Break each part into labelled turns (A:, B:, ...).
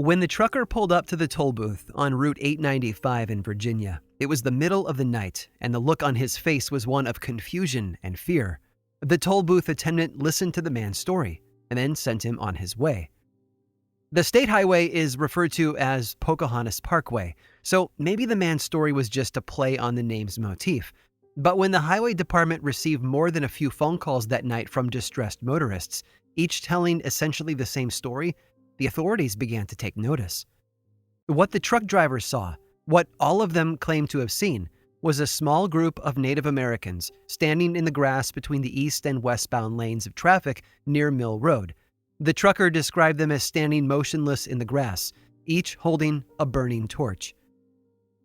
A: When the trucker pulled up to the toll booth on Route 895 in Virginia, it was the middle of the night, and the look on his face was one of confusion and fear. The toll booth attendant listened to the man's story and then sent him on his way. The state highway is referred to as Pocahontas Parkway, so maybe the man's story was just a play on the name's motif. But when the highway department received more than a few phone calls that night from distressed motorists, each telling essentially the same story, the authorities began to take notice. What the truck drivers saw, what all of them claimed to have seen, was a small group of Native Americans standing in the grass between the east and westbound lanes of traffic near Mill Road. The trucker described them as standing motionless in the grass, each holding a burning torch.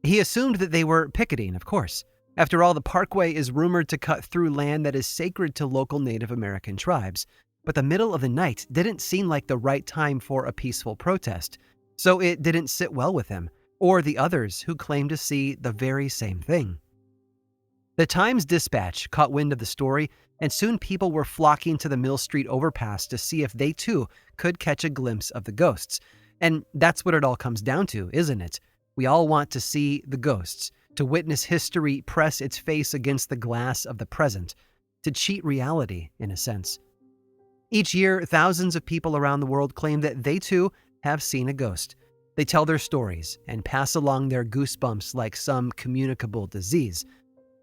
A: He assumed that they were picketing, of course. After all, the parkway is rumored to cut through land that is sacred to local Native American tribes. But the middle of the night didn't seem like the right time for a peaceful protest, so it didn't sit well with him, or the others who claimed to see the very same thing. The Times-Dispatch caught wind of the story, and soon people were flocking to the Mill Street overpass to see if they too could catch a glimpse of the ghosts. And that's what it all comes down to, isn't it? We all want to see the ghosts, to witness history press its face against the glass of the present, to cheat reality, in a sense. Each year, thousands of people around the world claim that they too have seen a ghost. They tell their stories and pass along their goosebumps like some communicable disease.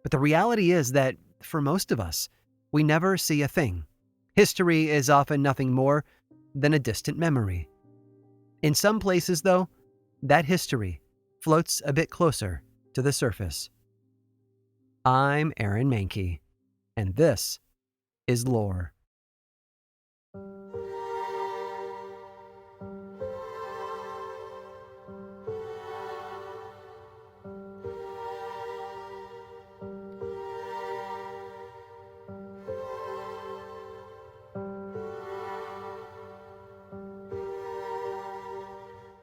A: But the reality is that, for most of us, we never see a thing. History is often nothing more than a distant memory. In some places, though, that history floats a bit closer to the surface. I'm Aaron Mankey, and this is Lore.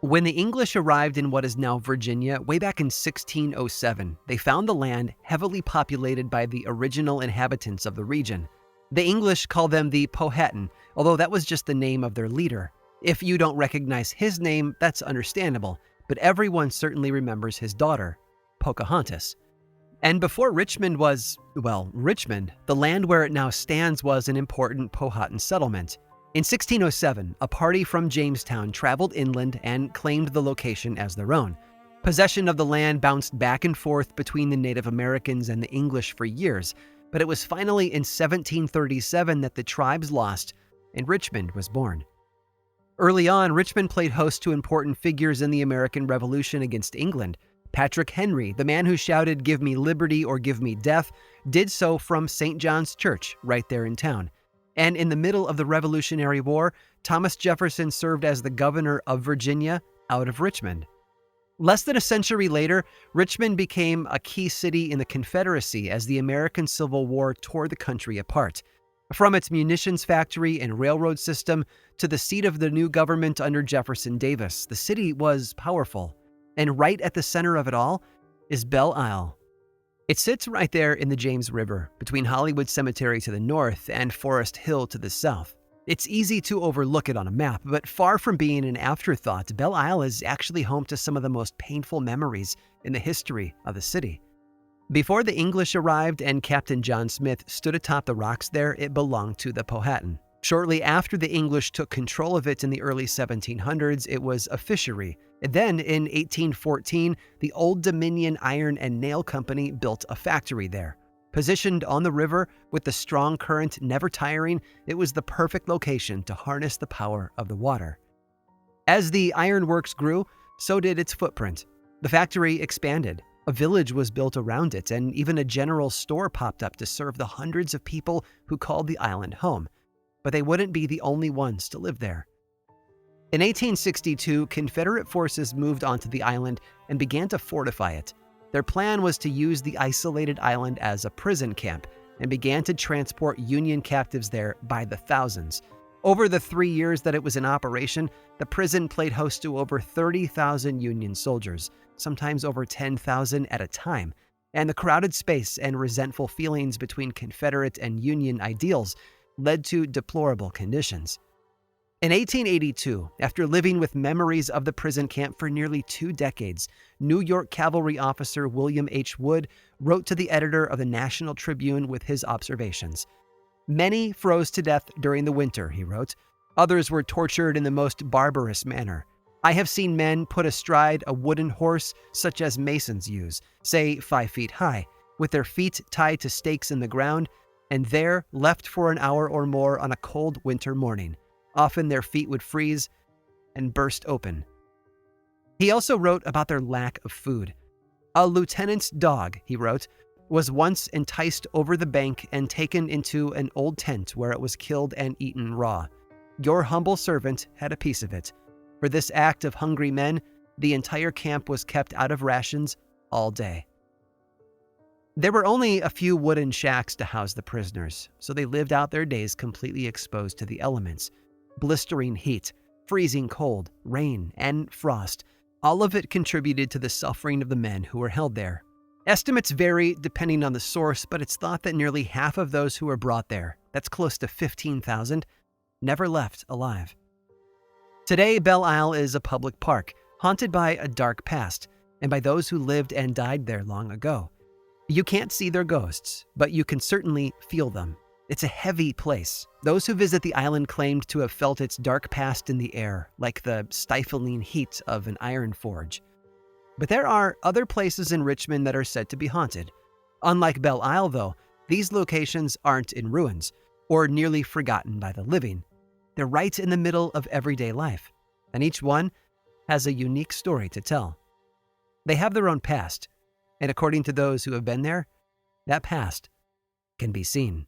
A: When the English arrived in what is now Virginia way back in 1607, they found the land heavily populated by the original inhabitants of the region. The English call them the Powhatan, although that was just the name of their leader. If you don't recognize his name, that's understandable, but everyone certainly remembers his daughter, Pocahontas. And before Richmond was, well, Richmond, the land where it now stands was an important Powhatan settlement. In 1607, a party from Jamestown traveled inland and claimed the location as their own. Possession of the land bounced back and forth between the Native Americans and the English for years, but it was finally in 1737 that the tribes lost and Richmond was born. Early on, Richmond played host to important figures in the American Revolution against England. Patrick Henry, the man who shouted, "Give me liberty or give me death," did so from St. John's Church right there in town. And in the middle of the Revolutionary War, Thomas Jefferson served as the governor of Virginia out of Richmond. Less than a century later, Richmond became a key city in the Confederacy as the American Civil War tore the country apart. From its munitions factory and railroad system to the seat of the new government under Jefferson Davis, the city was powerful. And right at the center of it all is Belle Isle. It sits right there in the James River, between Hollywood Cemetery to the north and Forest Hill to the south. It's easy to overlook it on a map, but far from being an afterthought, Belle Isle is actually home to some of the most painful memories in the history of the city. Before the English arrived and Captain John Smith stood atop the rocks there, it belonged to the Powhatan. Shortly after the English took control of it in the early 1700s, it was a fishery. Then, in 1814, the Old Dominion Iron and Nail Company built a factory there. Positioned on the river with the strong current never tiring, it was the perfect location to harness the power of the water. As the ironworks grew, so did its footprint. The factory expanded. A village was built around it, and even a general store popped up to serve the hundreds of people who called the island home. But they wouldn't be the only ones to live there. In 1862, Confederate forces moved onto the island and began to fortify it. Their plan was to use the isolated island as a prison camp and began to transport Union captives there by the thousands. Over the 3 years that it was in operation, the prison played host to over 30,000 Union soldiers, sometimes over 10,000 at a time. And the crowded space and resentful feelings between Confederate and Union ideals led to deplorable conditions. In 1882, after living with memories of the prison camp for nearly 2 decades, New York cavalry officer William H. Wood wrote to the editor of the National Tribune with his observations. "Many froze to death during the winter," he wrote. "Others were tortured in the most barbarous manner. I have seen men put astride a wooden horse such as masons use, say 5 feet high, with their feet tied to stakes in the ground, and there left for an hour or more on a cold winter morning. Often their feet would freeze and burst open." He also wrote about their lack of food. "A lieutenant's dog," he wrote, "was once enticed over the bank and taken into an old tent where it was killed and eaten raw. Your humble servant had a piece of it. For this act of hungry men, the entire camp was kept out of rations all day." There were only a few wooden shacks to house the prisoners, so they lived out their days completely exposed to the elements. Blistering heat, freezing cold, rain, and frost, all of it contributed to the suffering of the men who were held there. Estimates vary depending on the source, but it's thought that nearly half of those who were brought there, that's close to 15,000, never left alive. Today, Belle Isle is a public park, haunted by a dark past, and by those who lived and died there long ago. You can't see their ghosts, but you can certainly feel them. It's a heavy place. Those who visit the island claimed to have felt its dark past in the air, like the stifling heat of an iron forge. But there are other places in Richmond that are said to be haunted. Unlike Belle Isle, though, these locations aren't in ruins or nearly forgotten by the living. They're right in the middle of everyday life, and each one has a unique story to tell. They have their own past, and according to those who have been there, that past can be seen.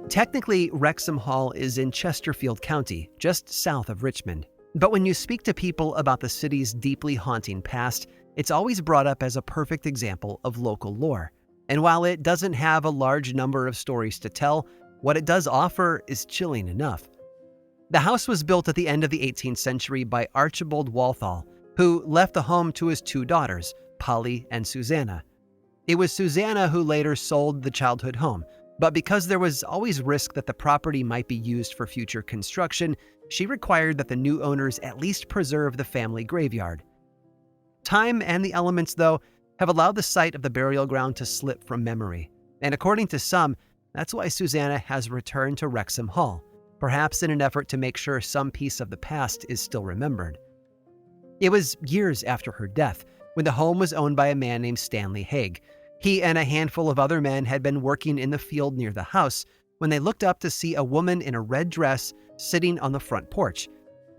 A: Technically, Wrexham Hall is in Chesterfield County, just south of Richmond. But when you speak to people about the city's deeply haunting past, it's always brought up as a perfect example of local lore. And while it doesn't have a large number of stories to tell, what it does offer is chilling enough. The house was built at the end of the 18th century by Archibald Walthall, who left the home to his 2 daughters, Polly and Susanna. It was Susanna who later sold the childhood home, but because there was always risk that the property might be used for future construction, she required that the new owners at least preserve the family graveyard. Time and the elements, though, have allowed the site of the burial ground to slip from memory, and according to some, that's why Susanna has returned to Wrexham Hall, perhaps in an effort to make sure some piece of the past is still remembered. It was years after her death, when the home was owned by a man named Stanley Haig. He and a handful of other men had been working in the field near the house when they looked up to see a woman in a red dress sitting on the front porch.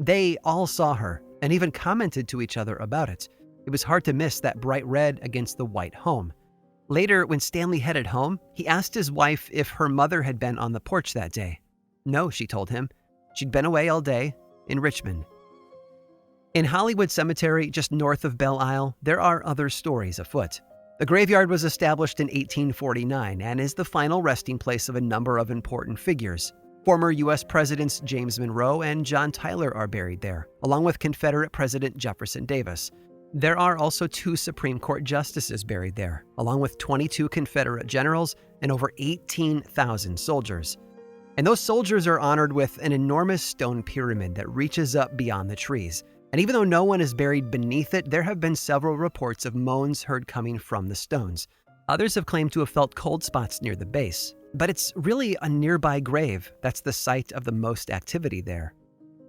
A: They all saw her and even commented to each other about it. It was hard to miss that bright red against the white home. Later, when Stanley headed home, he asked his wife if her mother had been on the porch that day. No, she told him. She'd been away all day in Richmond. In Hollywood Cemetery, just north of Belle Isle, there are other stories afoot. The graveyard was established in 1849 and is the final resting place of a number of important figures. Former U.S. Presidents James Monroe and John Tyler are buried there, along with Confederate President Jefferson Davis. There are also 2 Supreme Court justices buried there, along with 22 Confederate generals and over 18,000 soldiers. And those soldiers are honored with an enormous stone pyramid that reaches up beyond the trees. And even though no one is buried beneath it, there have been several reports of moans heard coming from the stones. Others have claimed to have felt cold spots near the base, but it's really a nearby grave that's the site of the most activity there.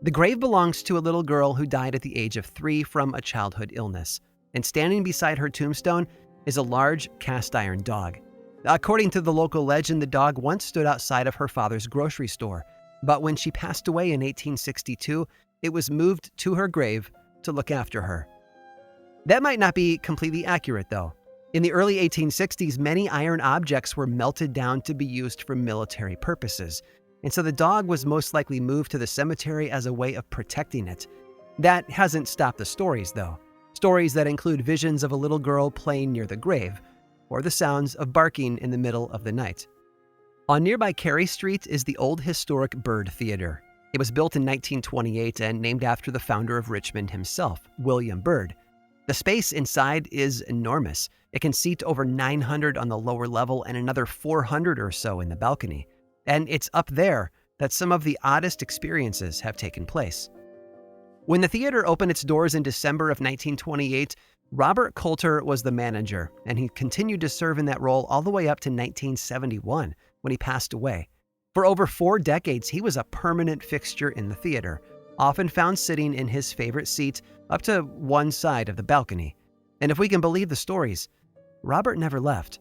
A: The grave belongs to a little girl who died at the age of 3 from a childhood illness, and standing beside her tombstone is a large cast iron dog. According to the local legend, the dog once stood outside of her father's grocery store, but when she passed away in 1862, it was moved to her grave to look after her. That might not be completely accurate, though. In the early 1860s, many iron objects were melted down to be used for military purposes, and so the dog was most likely moved to the cemetery as a way of protecting it. That hasn't stopped the stories, though. Stories that include visions of a little girl playing near the grave, or the sounds of barking in the middle of the night. On nearby Carey Street is the old historic Byrd Theater. It was built in 1928 and named after the founder of Richmond himself, William Byrd. The space inside is enormous. It can seat over 900 on the lower level and another 400 or so in the balcony. And it's up there that some of the oddest experiences have taken place. When the theater opened its doors in December of 1928, Robert Coulter was the manager, and he continued to serve in that role all the way up to 1971, when he passed away. For over 4 decades, he was a permanent fixture in the theater, often found sitting in his favorite seat up to one side of the balcony. And if we can believe the stories, Robert never left.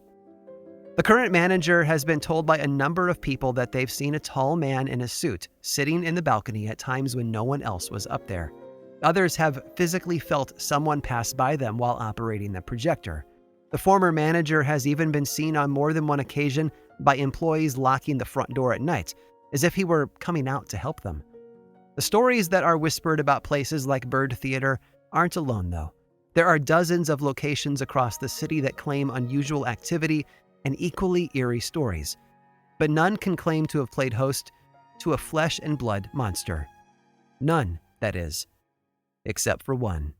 A: The current manager has been told by a number of people that they've seen a tall man in a suit sitting in the balcony at times when no one else was up there. Others have physically felt someone pass by them while operating the projector. The former manager has even been seen on more than one occasion by employees locking the front door at night, as if he were coming out to help them. The stories that are whispered about places like Byrd Theater aren't alone, though. There are dozens of locations across the city that claim unusual activity and equally eerie stories, but none can claim to have played host to a flesh and blood monster. None, that is, except for one.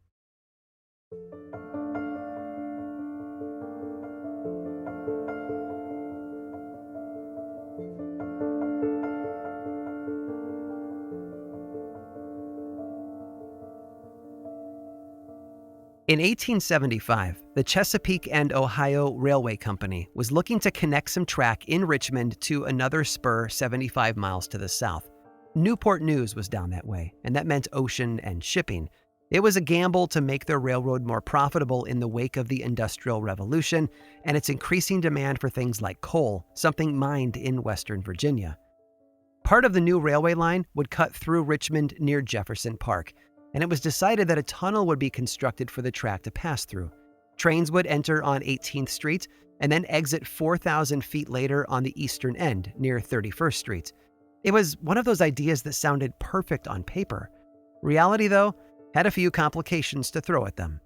A: In 1875, the Chesapeake and Ohio Railway Company was looking to connect some track in Richmond to another spur 75 miles to the south. Newport News was down that way, and that meant ocean and shipping. It was a gamble to make their railroad more profitable in the wake of the Industrial Revolution and its increasing demand for things like coal, something mined in Western Virginia. Part of the new railway line would cut through Richmond near Jefferson Park, and it was decided that a tunnel would be constructed for the track to pass through. Trains would enter on 18th Street and then exit 4,000 feet later on the eastern end near 31st Street. It was one of those ideas that sounded perfect on paper. Reality, though, had a few complications to throw at them.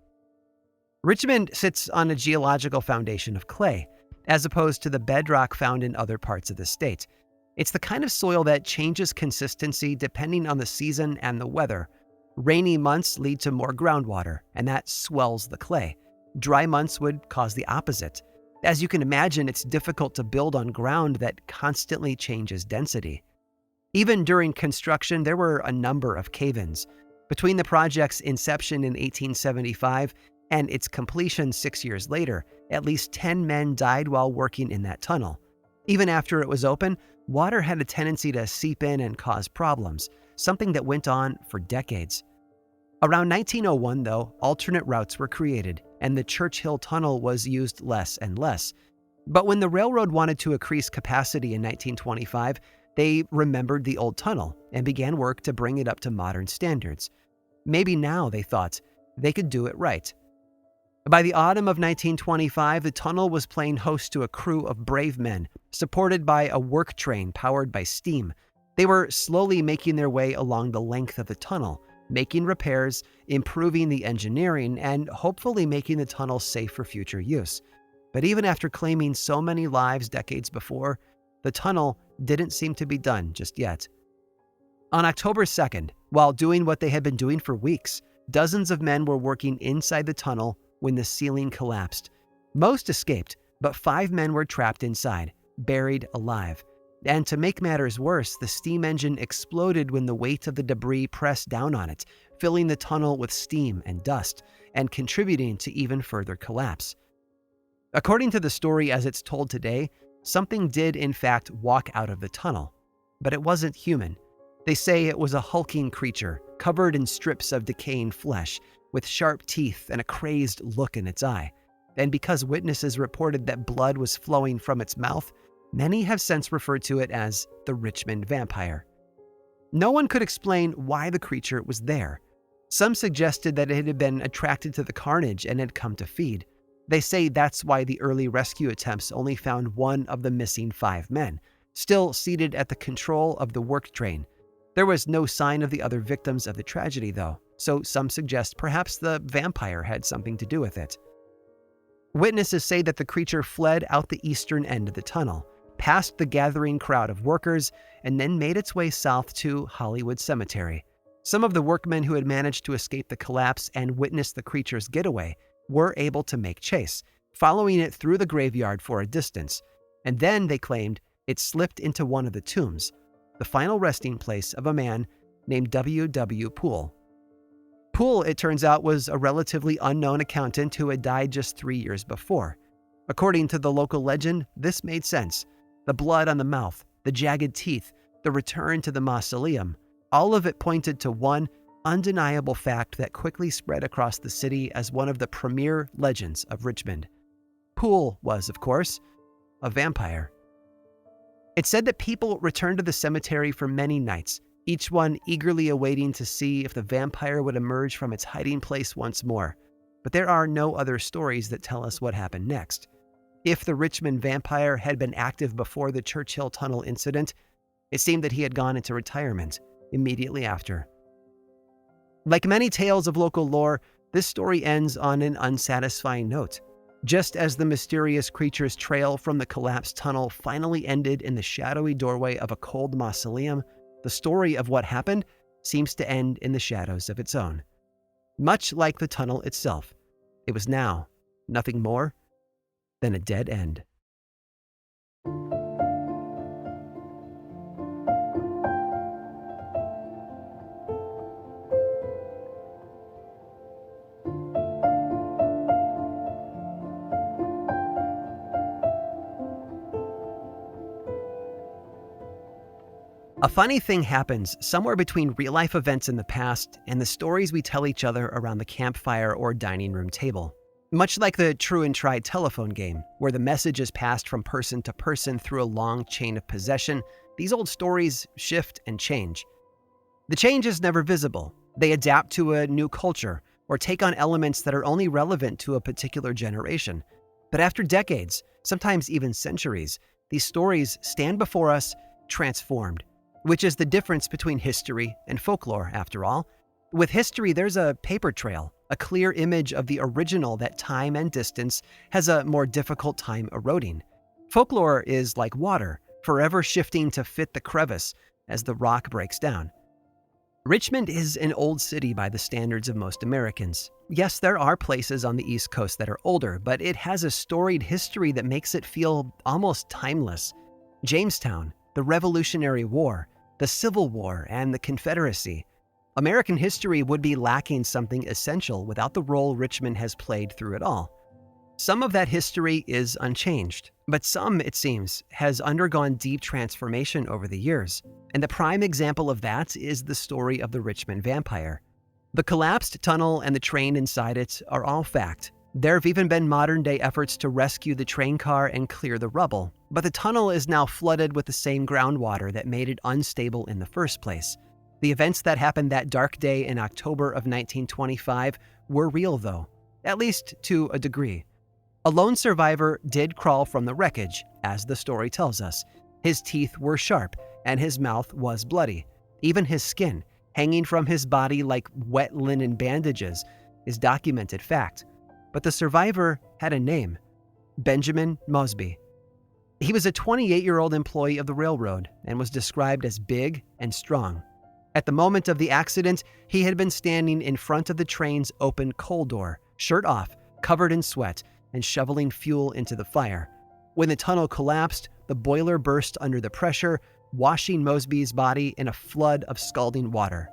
A: Richmond sits on a geological foundation of clay, as opposed to the bedrock found in other parts of the state. It's the kind of soil that changes consistency depending on the season and the weather. Rainy months lead to more groundwater, and that swells the clay. Dry months would cause the opposite. As you can imagine, it's difficult to build on ground that constantly changes density. Even during construction, there were a number of cave-ins. Between the project's inception in 1875 and its completion 6 years later, at least 10 men died while working in that tunnel. Even after it was open, water had a tendency to seep in and cause problems, something that went on for decades. Around 1901, though, alternate routes were created, and the Churchill Tunnel was used less and less. But when the railroad wanted to increase capacity in 1925, they remembered the old tunnel and began work to bring it up to modern standards. Maybe now, they thought, they could do it right. By the autumn of 1925, the tunnel was playing host to a crew of brave men, supported by a work train powered by steam. They were slowly making their way along the length of the tunnel, making repairs, improving the engineering, and hopefully making the tunnel safe for future use. But even after claiming so many lives decades before, the tunnel didn't seem to be done just yet. On October 2nd, while doing what they had been doing for weeks, dozens of men were working inside the tunnel when the ceiling collapsed. Most escaped, but 5 men were trapped inside, buried alive. And to make matters worse, the steam engine exploded when the weight of the debris pressed down on it, filling the tunnel with steam and dust, and contributing to even further collapse. According to the story as it's told today, something did in fact walk out of the tunnel, but it wasn't human. They say it was a hulking creature, covered in strips of decaying flesh, with sharp teeth and a crazed look in its eye. And because witnesses reported that blood was flowing from its mouth, many have since referred to it as the Richmond Vampire. No one could explain why the creature was there. Some suggested that it had been attracted to the carnage and had come to feed. They say that's why the early rescue attempts only found one of the missing 5 men, still seated at the control of the work train. There was no sign of the other victims of the tragedy, though, so some suggest perhaps the vampire had something to do with it. Witnesses say that the creature fled out the eastern end of the tunnel, past the gathering crowd of workers, and then made its way south to Hollywood Cemetery. Some of the workmen who had managed to escape the collapse and witness the creature's getaway were able to make chase, following it through the graveyard for a distance, and then they claimed it slipped into one of the tombs, the final resting place of a man named W. Poole. Poole, it turns out, was a relatively unknown accountant who had died just 3 years before. According to the local legend, this made sense. The blood on the mouth, the jagged teeth, the return to the mausoleum, all of it pointed to one undeniable fact that quickly spread across the city as one of the premier legends of Richmond. Poole was, of course, a vampire. It said that people returned to the cemetery for many nights, each one eagerly awaiting to see if the vampire would emerge from its hiding place once more. But there are no other stories that tell us what happened next. If the Richmond Vampire had been active before the Churchill Tunnel incident, it seemed that he had gone into retirement immediately after. Like many tales of local lore, this story ends on an unsatisfying note. Just as the mysterious creature's trail from the collapsed tunnel finally ended in the shadowy doorway of a cold mausoleum, the story of what happened seems to end in the shadows of its own. Much like the tunnel itself, it was now nothing more than a dead end. A funny thing happens somewhere between real-life events in the past and the stories we tell each other around the campfire or dining room table. Much like the true and tried telephone game, where the message is passed from person to person through a long chain of possession, these old stories shift and change. The change is never visible. They adapt to a new culture or take on elements that are only relevant to a particular generation. But after decades, sometimes even centuries, these stories stand before us transformed. Which is the difference between history and folklore, after all. With history, there's a paper trail, a clear image of the original that time and distance has a more difficult time eroding. Folklore is like water, forever shifting to fit the crevice as the rock breaks down. Richmond is an old city by the standards of most Americans. Yes, there are places on the East Coast that are older, but it has a storied history that makes it feel almost timeless. Jamestown, the Revolutionary War, the Civil War, and the Confederacy. American history would be lacking something essential without the role Richmond has played through it all. Some of that history is unchanged, but some, it seems, has undergone deep transformation over the years. And the prime example of that is the story of the Richmond Vampire. The collapsed tunnel and the train inside it are all fact. There have even been modern-day efforts to rescue the train car and clear the rubble, but the tunnel is now flooded with the same groundwater that made it unstable in the first place. The events that happened that dark day in October of 1925 were real, though, at least to a degree. A lone survivor did crawl from the wreckage, as the story tells us. His teeth were sharp, and his mouth was bloody. Even his skin, hanging from his body like wet linen bandages, is documented fact. But the survivor had a name: Benjamin Mosby. He was a 28-year-old employee of the railroad and was described as big and strong. At the moment of the accident, he had been standing in front of the train's open coal door, shirt off, covered in sweat, and shoveling fuel into the fire. When the tunnel collapsed, the boiler burst under the pressure, washing Mosby's body in a flood of scalding water.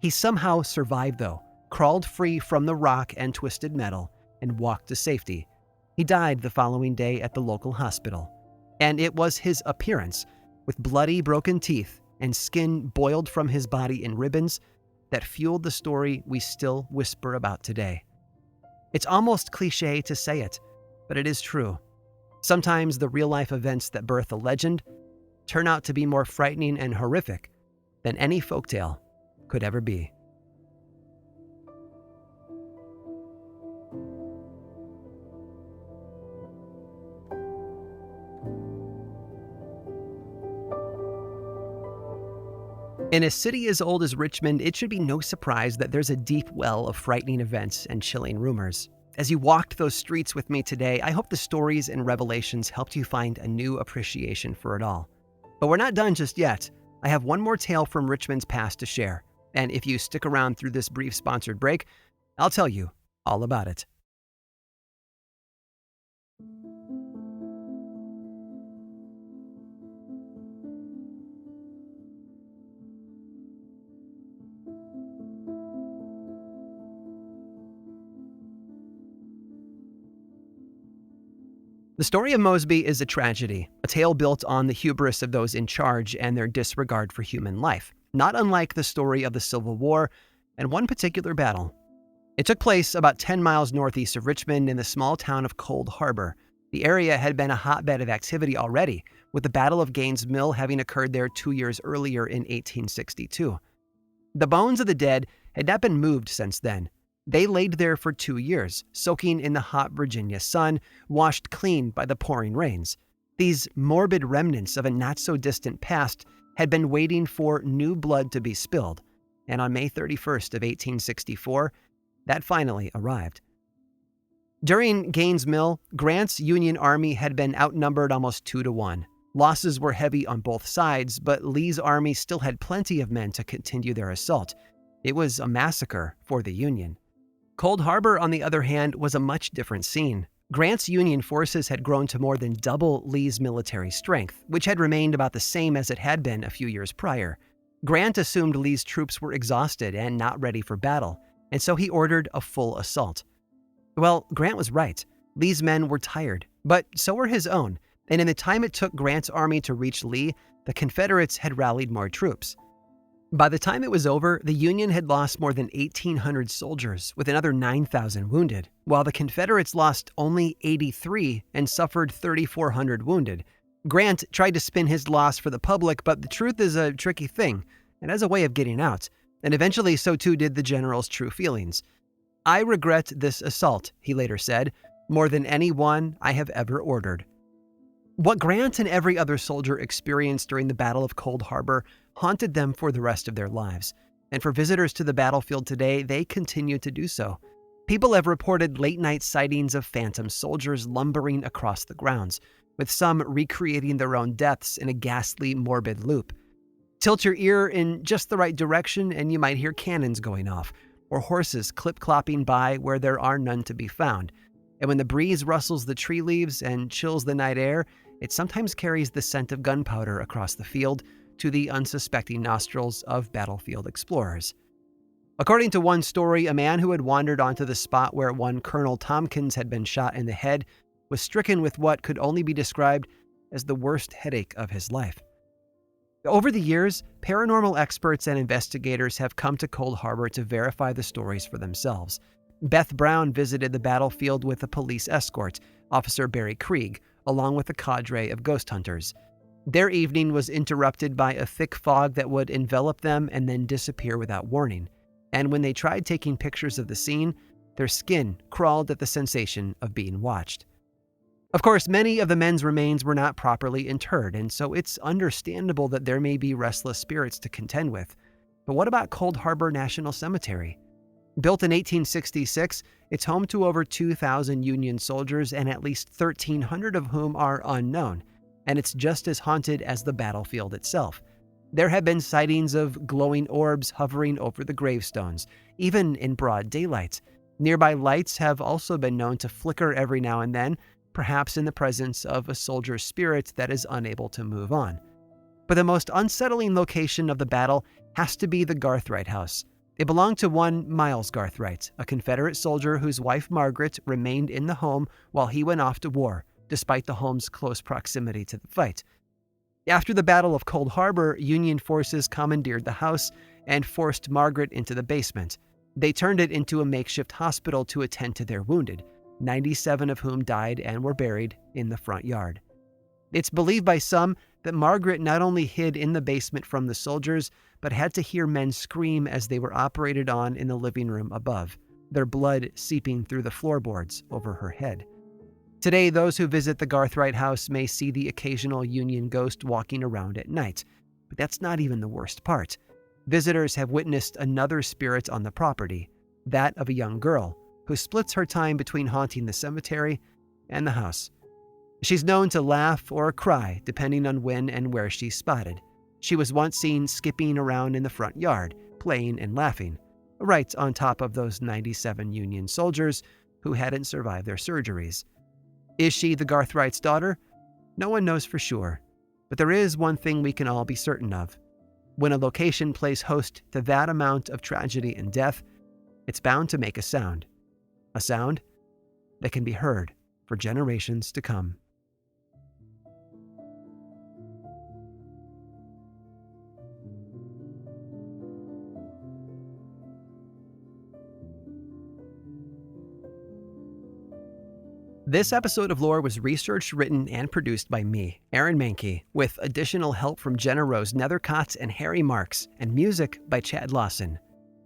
A: He somehow survived, though, crawled free from the rock and twisted metal, and walked to safety. He died the following day at the local hospital. And it was his appearance, with bloody, broken teeth and skin boiled from his body in ribbons, that fueled the story we still whisper about today. It's almost cliché to say it, but it is true. Sometimes the real-life events that birth a legend turn out to be more frightening and horrific than any folktale could ever be. In a city as old as Richmond, it should be no surprise that there's a deep well of frightening events and chilling rumors. As you walked those streets with me today, I hope the stories and revelations helped you find a new appreciation for it all. But we're not done just yet. I have one more tale from Richmond's past to share, and if you stick around through this brief sponsored break, I'll tell you all about it. The story of Mosby is a tragedy, a tale built on the hubris of those in charge and their disregard for human life, not unlike the story of the Civil War and one particular battle. It took place about 10 miles northeast of Richmond in the small town of Cold Harbor. The area had been a hotbed of activity already, with the Battle of Gaines' Mill having occurred there 2 years earlier in 1862. The bones of the dead had not been moved since then. They laid there for 2 years, soaking in the hot Virginia sun, washed clean by the pouring rains. These morbid remnants of a not-so-distant past had been waiting for new blood to be spilled, and on May 31st of 1864, that finally arrived. During Gaines' Mill, Grant's Union Army had been outnumbered almost 2-1. Losses were heavy on both sides, but Lee's army still had plenty of men to continue their assault. It was a massacre for the Union. Cold Harbor, on the other hand, was a much different scene. Grant's Union forces had grown to more than double Lee's military strength, which had remained about the same as it had been a few years prior. Grant assumed Lee's troops were exhausted and not ready for battle, and so he ordered a full assault. Well, Grant was right. Lee's men were tired, but so were his own, and in the time it took Grant's army to reach Lee, the Confederates had rallied more troops. By the time it was over, the Union had lost more than 1,800 soldiers, with another 9,000 wounded, while the Confederates lost only 83 and suffered 3,400 wounded. Grant tried to spin his loss for the public, but the truth is a tricky thing, and has a way of getting out, and eventually so too did the general's true feelings. "I regret this assault," he later said, "more than any one I have ever ordered." What Grant and every other soldier experienced during the Battle of Cold Harbor haunted them for the rest of their lives. And for visitors to the battlefield today, they continue to do so. People have reported late-night sightings of phantom soldiers lumbering across the grounds, with some recreating their own deaths in a ghastly, morbid loop. Tilt your ear in just the right direction and you might hear cannons going off, or horses clip-clopping by where there are none to be found. And when the breeze rustles the tree leaves and chills the night air, it sometimes carries the scent of gunpowder across the field to the unsuspecting nostrils of battlefield explorers. According to one story, a man who had wandered onto the spot where one Colonel Tompkins had been shot in the head was stricken with what could only be described as the worst headache of his life. Over the years, paranormal experts and investigators have come to Cold Harbor to verify the stories for themselves. Beth Brown visited the battlefield with a police escort, Officer Barry Krieg, along with a cadre of ghost hunters. Their evening was interrupted by a thick fog that would envelop them and then disappear without warning. And when they tried taking pictures of the scene, their skin crawled at the sensation of being watched. Of course, many of the men's remains were not properly interred, and so it's understandable that there may be restless spirits to contend with. But what about Cold Harbor National Cemetery? Built in 1866, it's home to over 2,000 Union soldiers and at least 1,300 of whom are unknown, and it's just as haunted as the battlefield itself. There have been sightings of glowing orbs hovering over the gravestones, even in broad daylight. Nearby lights have also been known to flicker every now and then, perhaps in the presence of a soldier's spirit that is unable to move on. But the most unsettling location of the battle has to be the Garthright House. It belonged to one Miles Garthright, a Confederate soldier whose wife Margaret remained in the home while he went off to war, despite the home's close proximity to the fight. After the Battle of Cold Harbor, Union forces commandeered the house and forced Margaret into the basement. They turned it into a makeshift hospital to attend to their wounded, 97 of whom died and were buried in the front yard. It's believed by some that Margaret not only hid in the basement from the soldiers, but had to hear men scream as they were operated on in the living room above, their blood seeping through the floorboards over her head. Today, those who visit the Garthright House may see the occasional Union ghost walking around at night, but that's not even the worst part. Visitors have witnessed another spirit on the property, that of a young girl, who splits her time between haunting the cemetery and the house. She's known to laugh or cry depending on when and where she's spotted. She was once seen skipping around in the front yard, playing and laughing, right on top of those 97 Union soldiers who hadn't survived their surgeries. Is she the Garthrights' daughter? No one knows for sure, but there is one thing we can all be certain of. When a location plays host to that amount of tragedy and death, it's bound to make a sound that can be heard for generations to come. This episode of Lore was researched, written, and produced by me, Aaron Mankey, with additional help from Jenna Rose Nethercott and Harry Marks, and music by Chad Lawson.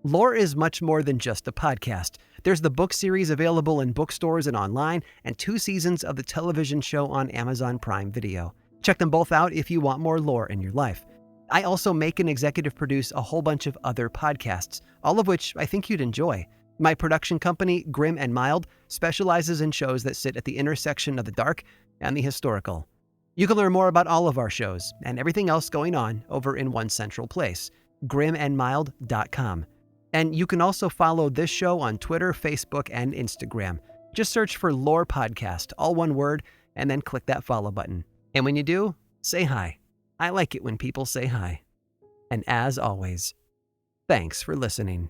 A: Lore is much more than just a podcast. There's the book series available in bookstores and online, and 2 seasons of the television show on Amazon Prime Video. Check them both out if you want more lore in your life. I also make and executive produce a whole bunch of other podcasts, all of which I think you'd enjoy. My production company, Grim and Mild, specializes in shows that sit at the intersection of the dark and the historical. You can learn more about all of our shows and everything else going on over in one central place, grimandmild.com. And you can also follow this show on Twitter, Facebook, and Instagram. Just search for Lore Podcast, all one word, and then click that follow button. And when you do, say hi. I like it when people say hi. And as always, thanks for listening.